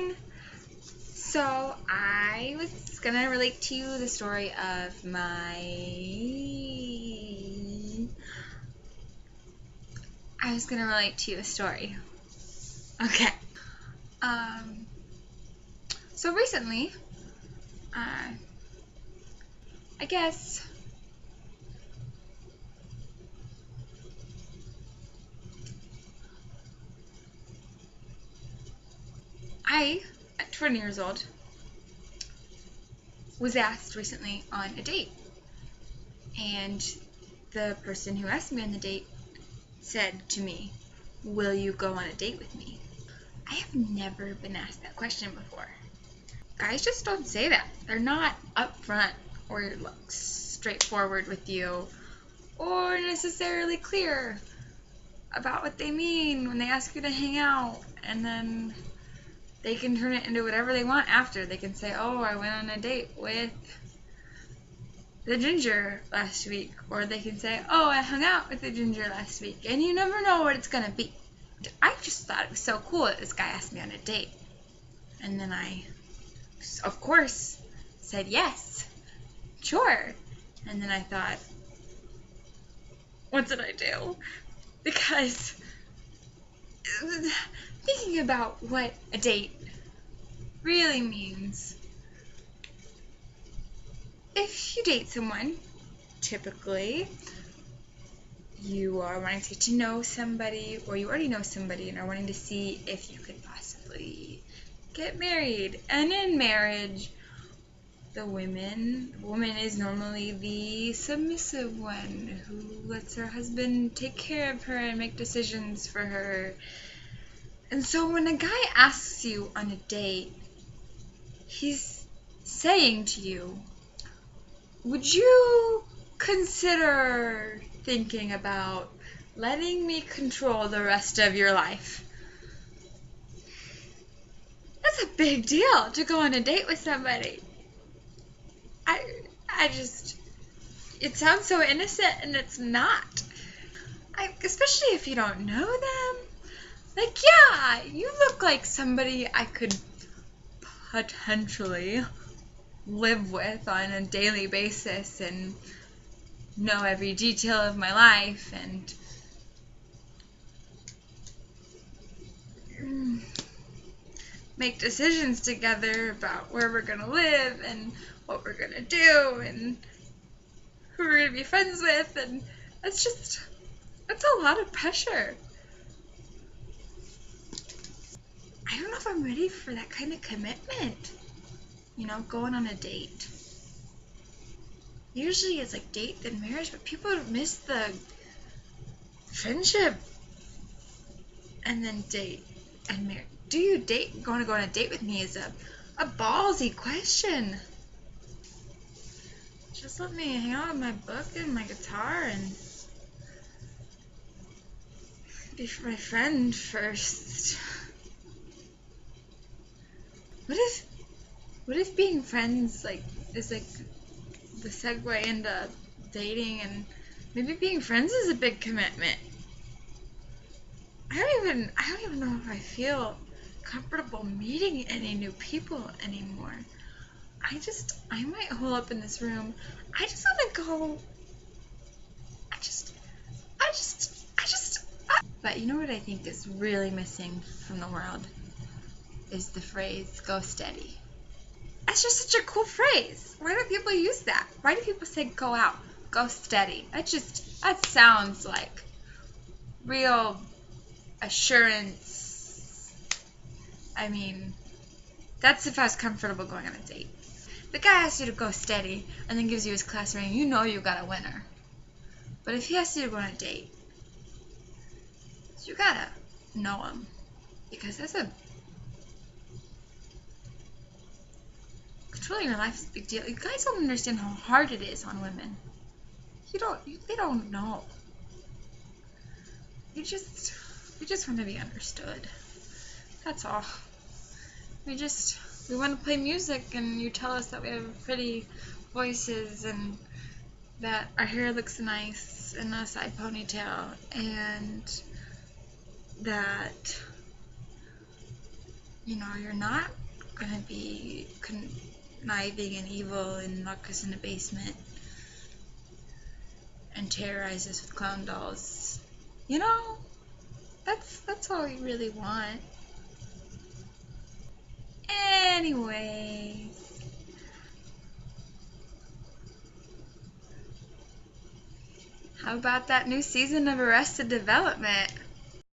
everyone. So I was gonna relate to you the story of I was gonna relate to you a story. Okay. So recently, I guess I, at 20 years old, was asked recently on a date. And the person who asked me on the date said to me, "Will you go on a date with me?" I have never been asked that question before. Guys just don't say that. They're not upfront or straightforward with you or necessarily clear about what they mean when they ask you to hang out, and then they can turn it into whatever they want after. They can say, "Oh, I went on a date with the ginger last week," or they can say, "Oh, I hung out with the ginger last week," and you never know what it's gonna be. I just thought it was so cool that this guy asked me on a date, and then I, of course, said yes, sure. And then I thought, what did I do? Because thinking about what a date really means, if you date someone, typically you are wanting to get to know somebody, or you already know somebody and are wanting to see if you could possibly get married. And in marriage, the woman is normally the submissive one who lets her husband take care of her and make decisions for her. And so when a guy asks you on a date, he's saying to you, "Would you consider thinking about letting me control the rest of your life?" That's a big deal to go on a date with somebody. It sounds so innocent, and it's not. Especially if you don't know them. Like, yeah, you look like somebody I could potentially live with on a daily basis and know every detail of my life and make decisions together about where we're gonna live and what we're gonna do and who we're gonna be friends with, and that's a lot of pressure. I don't know if I'm ready for that kind of commitment, going on a date. Usually it's like date then marriage, but people miss the friendship and then date and marriage. Do you date? Going to go on a date with me is a ballsy question. Just let me hang out with my book and my guitar and be my friend first. What if being friends is the segue into dating, and maybe being friends is a big commitment? I don't even know if I feel comfortable meeting any new people anymore. I might hole up in this room. I just want to go. But you know what I think is really missing from the world is the phrase "go steady." That's just such a cool phrase. Why do people use that? Why do people say "go out, go steady"? That sounds like real assurance. I mean, that's if I was comfortable going on a date. The guy asks you to go steady and then gives you his class ring, you know you got a winner. But if he asks you to go on a date, you gotta know him, because controlling your life is a big deal. You guys don't understand how hard it is on women. They don't know. We just want to be understood. That's all. We want to play music, and you tell us that we have pretty voices and that our hair looks nice in a side ponytail, and that you're not gonna be conniving and evil and lock us in a basement and terrorize us with clown dolls. That's all we really want. Anyways, how about that new season of Arrested Development?